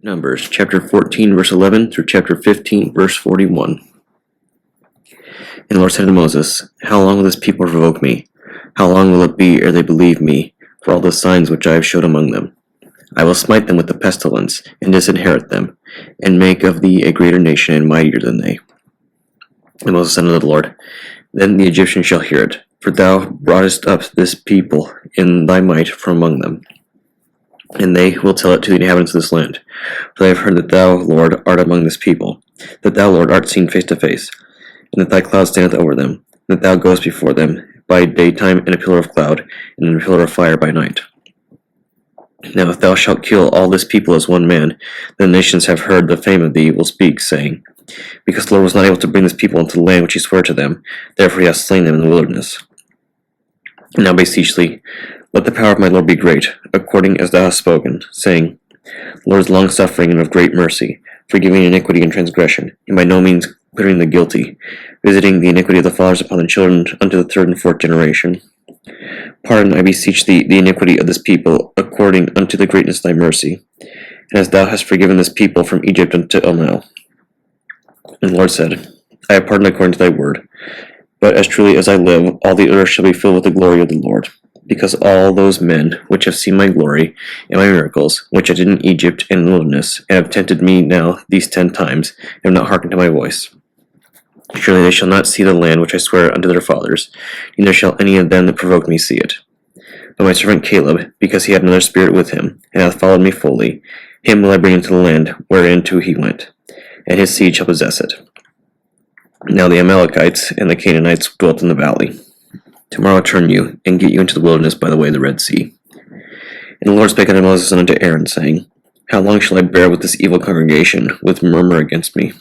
Numbers chapter 14, verse 11 through chapter 15, verse 41. And the Lord said to Moses, How long will this people provoke me? How long will it be ere they believe me for all the signs which I have showed among them? I will smite them with the pestilence, and disinherit them, and make of thee a greater nation and mightier than they. And Moses said unto the Lord, Then the Egyptians shall hear it, for thou broughtest up this people in thy might from among them. And they will tell it to the inhabitants of this land. For they have heard that thou, Lord, art among this people, that thou, Lord, art seen face to face, and that thy cloud standeth over them, and that thou goest before them by daytime in a pillar of cloud, and in a pillar of fire by night. Now if thou shalt kill all this people as one man, then the nations have heard the fame of thee will speak, saying, Because the Lord was not able to bring this people into the land which he sware to them, therefore he hath slain them in the wilderness. And now beseech thee, let the power of my Lord be great, according as thou hast spoken, saying, The Lord is long-suffering and of great mercy, forgiving iniquity and transgression, and by no means clearing the guilty, visiting the iniquity of the fathers upon the children unto the third and fourth generation. Pardon, I beseech thee, the iniquity of this people, according unto the greatness of thy mercy, and as thou hast forgiven this people from Egypt until now. And the Lord said, I have pardoned according to thy word, but as truly as I live, all the earth shall be filled with the glory of the Lord, because all those men which have seen my glory and my miracles, which I did in Egypt and in the wilderness, and have tempted me now these 10 times, and have not hearkened to my voice. Surely they shall not see the land which I swear unto their fathers, neither shall any of them that provoked me see it. But my servant Caleb, because he had another spirit with him, and hath followed me fully, him will I bring into the land whereinto he went, and his seed shall possess it. Now the Amalekites and the Canaanites dwelt in the valley. Tomorrow turn you, and get you into the wilderness by the way of the Red Sea. And the Lord spake unto Moses and unto Aaron, saying, How long shall I bear with this evil congregation, with murmur against me?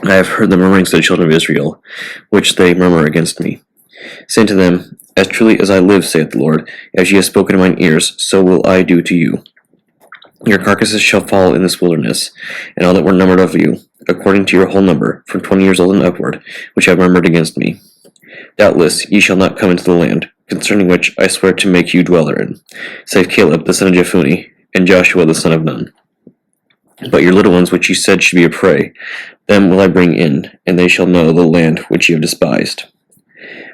I have heard the murmurings of the children of Israel, which they murmur against me. Say unto them, As truly as I live, saith the Lord, as ye have spoken in mine ears, so will I do to you. Your carcasses shall fall in this wilderness, and all that were numbered of you, according to your whole number, from 20 years old and upward, which have murmured against me. Doubtless ye shall not come into the land, concerning which I swear to make you dwell therein, save Caleb the son of Jephunneh, and Joshua the son of Nun. But your little ones which ye said should be a prey, them will I bring in, and they shall know the land which ye have despised.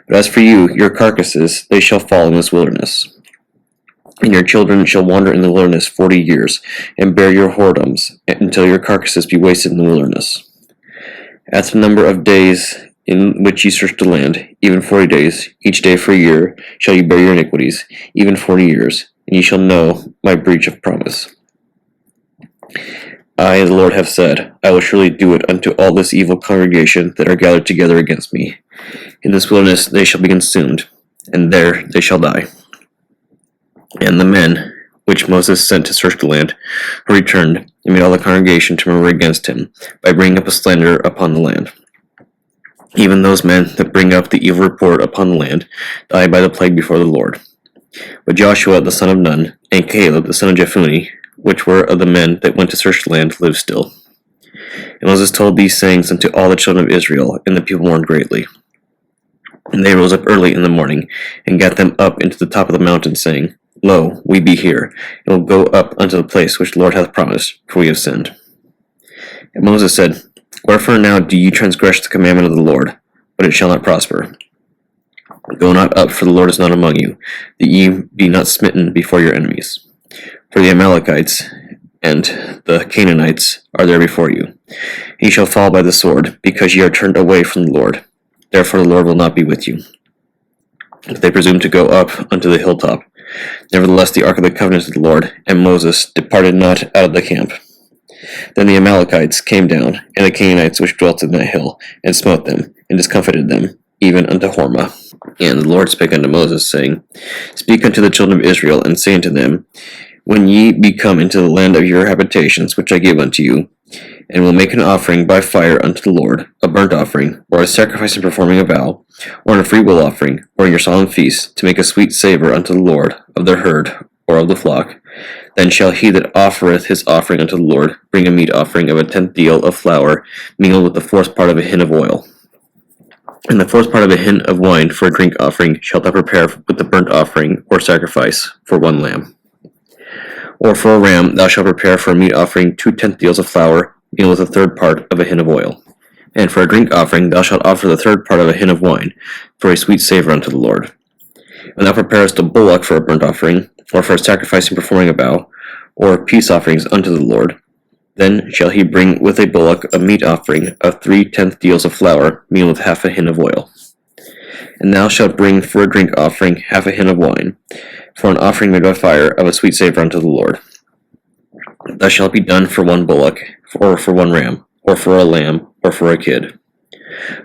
But as for you, your carcasses, they shall fall in this wilderness. And your children shall wander in the wilderness 40 years, and bear your whoredoms, until your carcasses be wasted in the wilderness. At the number of days in which ye search the land, even 40 days, each day for a year, shall ye bear your iniquities, even 40 years, and ye shall know my breach of promise. I, the Lord, have said, I will surely do it unto all this evil congregation that are gathered together against me. In this wilderness they shall be consumed, and there they shall die. And the men which Moses sent to search the land returned, and made all the congregation to murmur against him, by bringing up a slander upon the land. Even those men that bring up the evil report upon the land die by the plague before the Lord. But Joshua the son of Nun, and Caleb the son of Jephunneh, which were of the men that went to search the land, live still. And Moses told these sayings unto all the children of Israel, and the people mourned greatly. And they rose up early in the morning, and gat them up into the top of the mountain, saying, Lo, we be here, and will go up unto the place which the Lord hath promised, for we have sinned. And Moses said, Wherefore now do ye transgress the commandment of the Lord, but it shall not prosper? Go not up, for the Lord is not among you, that ye be not smitten before your enemies. For the Amalekites and the Canaanites are there before you. Ye shall fall by the sword, because ye are turned away from the Lord. Therefore the Lord will not be with you. If they presume to go up unto the hilltop, nevertheless the ark of the covenant of the Lord and Moses departed not out of the camp. Then the Amalekites came down, and the Canaanites which dwelt in that hill, and smote them, and discomfited them, even unto Hormah. And the Lord spake unto Moses, saying, Speak unto the children of Israel, and say unto them, When ye be come into the land of your habitations, which I give unto you, and will make an offering by fire unto the Lord, a burnt offering, or a sacrifice in performing a vow, or a freewill offering, or in your solemn feast, to make a sweet savour unto the Lord, of the herd, or of the flock, then shall he that offereth his offering unto the Lord bring a meat offering of a 10th deal of flour, mingled with the 4th part of a hin of oil. And the 4th part of a hin of wine for a drink offering shalt thou prepare with the burnt offering or sacrifice for 1 lamb. Or for a ram thou shalt prepare for a meat offering 2/10 deals of flour, mingled with a third part of a hin of oil. And for a drink offering thou shalt offer the third part of a hin of wine, for a sweet savor unto the Lord. When thou preparest a bullock for a burnt offering, or for a sacrifice in performing a vow, or peace offerings unto the Lord, then shall he bring with a bullock a meat offering of 3/10 deals of flour, mingled with half a hin of oil. And thou shalt bring for a drink offering half a hin of wine, for an offering made by fire of a sweet savor unto the Lord. Thus shall it be done for one bullock, or for one ram, or for a lamb, or for a kid.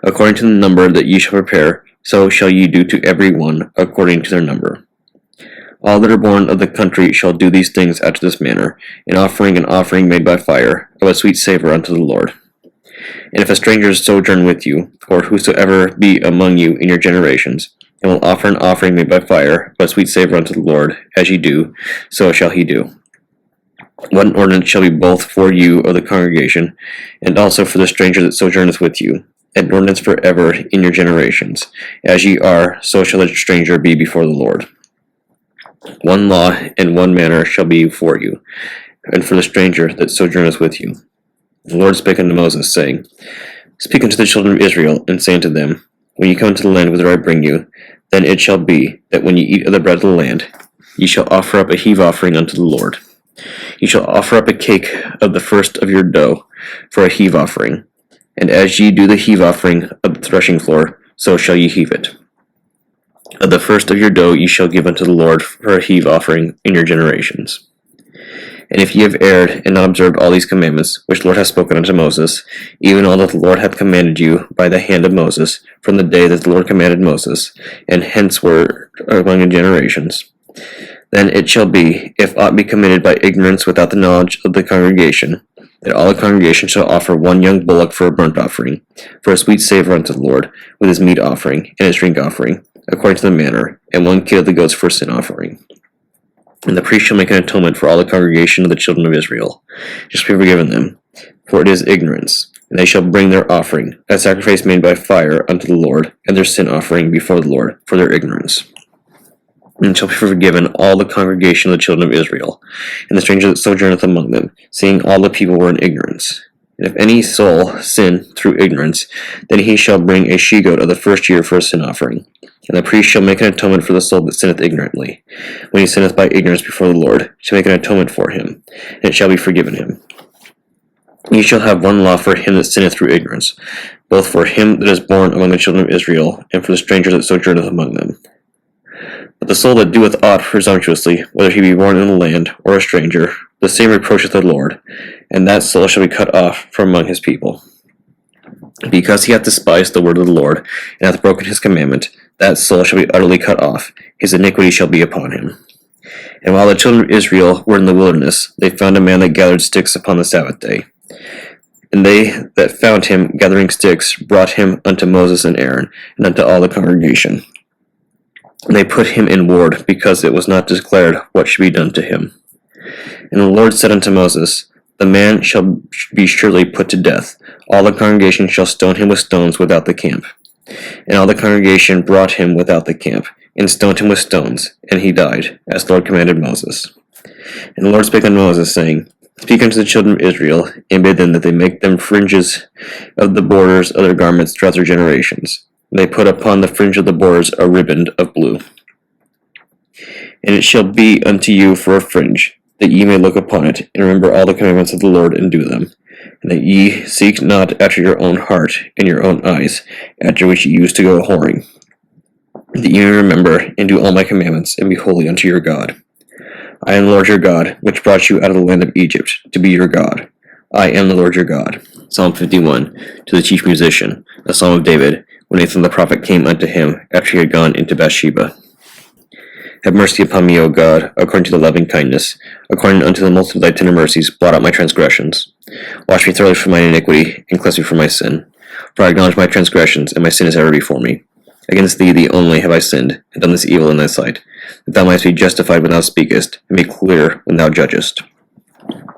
According to the number that ye shall prepare, so shall ye do to every one according to their number. All that are born of the country shall do these things after this manner, in offering an offering made by fire, of a sweet savor unto the Lord. And if a stranger sojourn with you, or whosoever be among you in your generations, and will offer an offering made by fire, of a sweet savor unto the Lord, as ye do, so shall he do. One ordinance shall be both for you of the congregation, and also for the stranger that sojourneth with you, an ordinance forever in your generations. As ye are, so shall the stranger be before the Lord. One law and one manner shall be for you, and for the stranger that sojourneth with you. The Lord spake unto Moses, saying, Speak unto the children of Israel, and say unto them, When ye come into the land whither I bring you, then it shall be, that when ye eat of the bread of the land, ye shall offer up a heave offering unto the Lord. Ye shall offer up a cake of the first of your dough for a heave offering, and as ye do the heave offering of the threshing floor, so shall ye heave it. Of the first of your dough ye shall give unto the Lord for a heave offering in your generations. And if ye have erred, and not observed all these commandments, which the Lord hath spoken unto Moses, even all that the Lord hath commanded you by the hand of Moses, from the day that the Lord commanded Moses, and henceforward among your generations, then it shall be, if aught be committed by ignorance without the knowledge of the congregation, that all the congregation shall offer one young bullock for a burnt offering, for a sweet savor unto the Lord, with his meat offering and his drink offering, according to the manner, and one kid of the goats for a sin offering. And the priest shall make an atonement for all the congregation of the children of Israel, just be forgiven them, for it is ignorance. And they shall bring their offering, a sacrifice made by fire unto the Lord, and their sin offering before the Lord, for their ignorance. And shall be forgiven all the congregation of the children of Israel, and the stranger that sojourneth among them, seeing all the people were in ignorance. And if any soul sin through ignorance, then he shall bring a she-goat of the first year for a sin offering. And the priest shall make an atonement for the soul that sinneth ignorantly. When he sinneth by ignorance before the Lord, shall make an atonement for him, and it shall be forgiven him. Ye shall have one law for him that sinneth through ignorance, both for him that is born among the children of Israel, and for the stranger that sojourneth among them. But the soul that doeth aught presumptuously, whether he be born in the land, or a stranger, the same reproacheth the Lord, and that soul shall be cut off from among his people. Because he hath despised the word of the Lord, and hath broken his commandment, that soul shall be utterly cut off, his iniquity shall be upon him. And while the children of Israel were in the wilderness, they found a man that gathered sticks upon the Sabbath day. And they that found him gathering sticks brought him unto Moses and Aaron, and unto all the congregation. And they put him in ward, because it was not declared what should be done to him. And the Lord said unto Moses, The man shall be surely put to death. All the congregation shall stone him with stones without the camp. And all the congregation brought him without the camp, and stoned him with stones, and he died, as the Lord commanded Moses. And the Lord spake unto Moses, saying, Speak unto the children of Israel, and bid them that they make them fringes of the borders of their garments throughout their generations. And they put upon the fringe of the borders a riband of blue. And it shall be unto you for a fringe, that ye may look upon it, and remember all the commandments of the Lord, and do them, and that ye seek not after your own heart and your own eyes, after which ye used to go whoring, that ye may remember and do all my commandments, and be holy unto your God. I am the Lord your God, which brought you out of the land of Egypt, to be your God. I am the Lord your God. Psalm 51, to the chief musician, a psalm of David, when Nathan the prophet came unto him, after he had gone into Bathsheba. Have mercy upon me, O God, according to the loving kindness, according unto the multitude of thy tender mercies, blot out my transgressions. Wash me thoroughly from my iniquity, and cleanse me from my sin. For I acknowledge my transgressions, and my sin is ever before me. Against thee only have I sinned, and done this evil in thy sight, that thou mightst be justified when thou speakest, and be clear when thou judgest.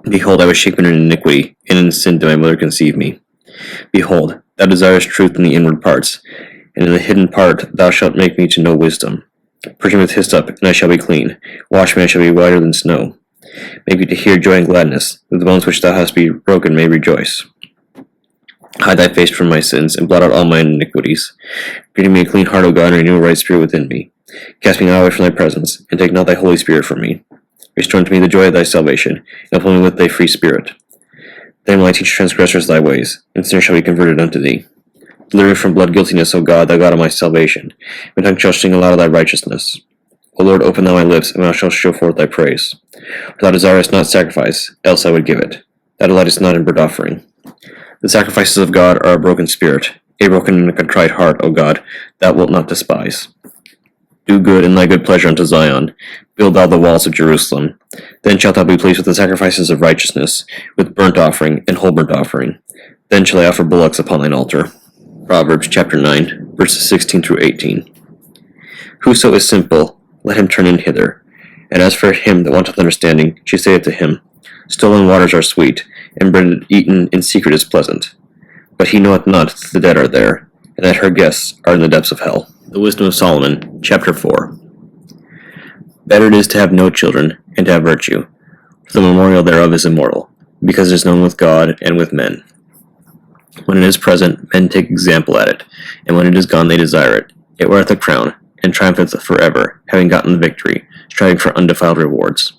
Behold, I was shapen in iniquity, and in sin did my mother conceive me. Behold, thou desirest truth in the inward parts, and in the hidden part thou shalt make me to know wisdom. Purge me with hyssop, and I shall be clean. Wash me, and I shall be whiter than snow. Make me to hear joy and gladness, that the bones which thou hast broken may rejoice. Hide thy face from my sins, and blot out all my iniquities. Create me a clean heart, O God, and renew a right spirit within me. Cast me not away from thy presence, and take not thy Holy Spirit from me. Restore unto me the joy of thy salvation, and uphold me with thy free spirit. Then will I teach transgressors thy ways, and sinners shall be converted unto thee. Deliver me from blood guiltiness, O God, thou God of my salvation. My tongue shall sing aloud of thy righteousness. O Lord, open thou my lips, and I shall show forth thy praise. For thou desirest not sacrifice, else I would give it. Thou delightest not in burnt offering. The sacrifices of God are a broken spirit, a broken and a contrite heart, O God, thou wilt not despise. Do good in thy good pleasure unto Zion. Build thou the walls of Jerusalem. Then shalt thou be pleased with the sacrifices of righteousness, with burnt offering and whole burnt offering. Then shall I offer bullocks upon thine altar. Proverbs chapter 9, verses 16 through 18. Whoso is simple, let him turn in hither. And as for him that wanteth understanding, she saith to him, Stolen waters are sweet, and bread eaten in secret is pleasant. But he knoweth not that the dead are there, and that her guests are in the depths of hell. The Wisdom of Solomon, chapter 4. Better it is to have no children, and to have virtue, for the memorial thereof is immortal, because it is known with God and with men. When it is present, men take example at it, and when it is gone they desire it. It weareth a crown, and triumpheth forever, having gotten the victory, striving for undefiled rewards.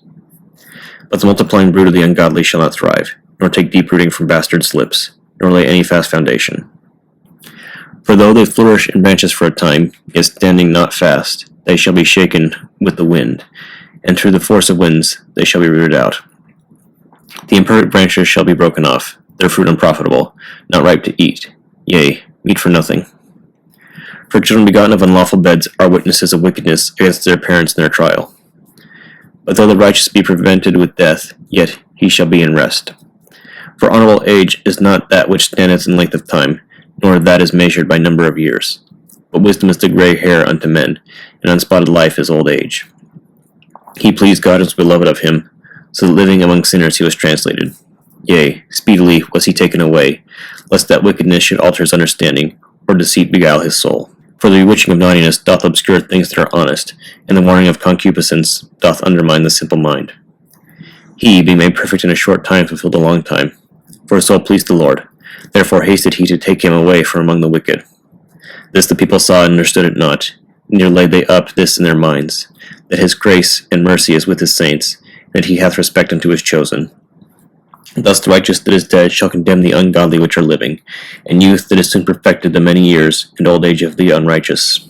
But the multiplying brood of the ungodly shall not thrive, nor take deep rooting from bastards' lips, nor lay any fast foundation. For though they flourish in branches for a time, yet standing not fast, they shall be shaken with the wind, and through the force of winds they shall be rooted out. The imperfect branches shall be broken off, their fruit unprofitable, not ripe to eat, yea, meat for nothing. For children begotten of unlawful beds are witnesses of wickedness against their parents in their trial. But though the righteous be prevented with death, yet he shall be in rest. For honorable age is not that which standeth in length of time, nor that is measured by number of years. But wisdom is the gray hair unto men, and unspotted life is old age. He pleased God and was beloved of him, so that living among sinners he was translated. Yea, speedily was he taken away, lest that wickedness should alter his understanding, or deceit beguile his soul. For the bewitching of naughtiness doth obscure things that are honest, and the warning of concupiscence doth undermine the simple mind. He, being made perfect in a short time, fulfilled a long time. For his soul pleased the Lord. Therefore hasted he to take him away from among the wicked. This the people saw and understood it not, neither laid they up this in their minds, that his grace and mercy is with his saints, and that he hath respect unto his chosen. Thus the righteous that is dead shall condemn the ungodly which are living, and youth that is soon perfected the many years, and old age of the unrighteous.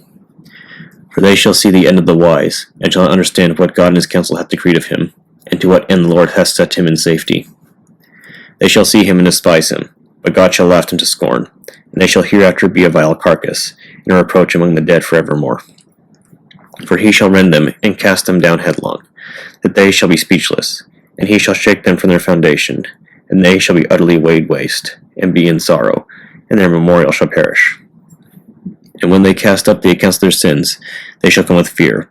For they shall see the end of the wise, and shall not understand what God in his counsel hath decreed of him, and to what end the Lord hath set him in safety. They shall see him and despise him, but God shall laugh them to scorn, and they shall hereafter be a vile carcass, and a reproach among the dead forevermore. For he shall rend them, and cast them down headlong, that they shall be speechless, and he shall shake them from their foundation, and they shall be utterly laid waste, and be in sorrow, and their memorial shall perish. And when they cast up the accounts of their sins, they shall come with fear,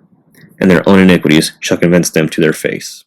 and their own iniquities shall convince them to their face.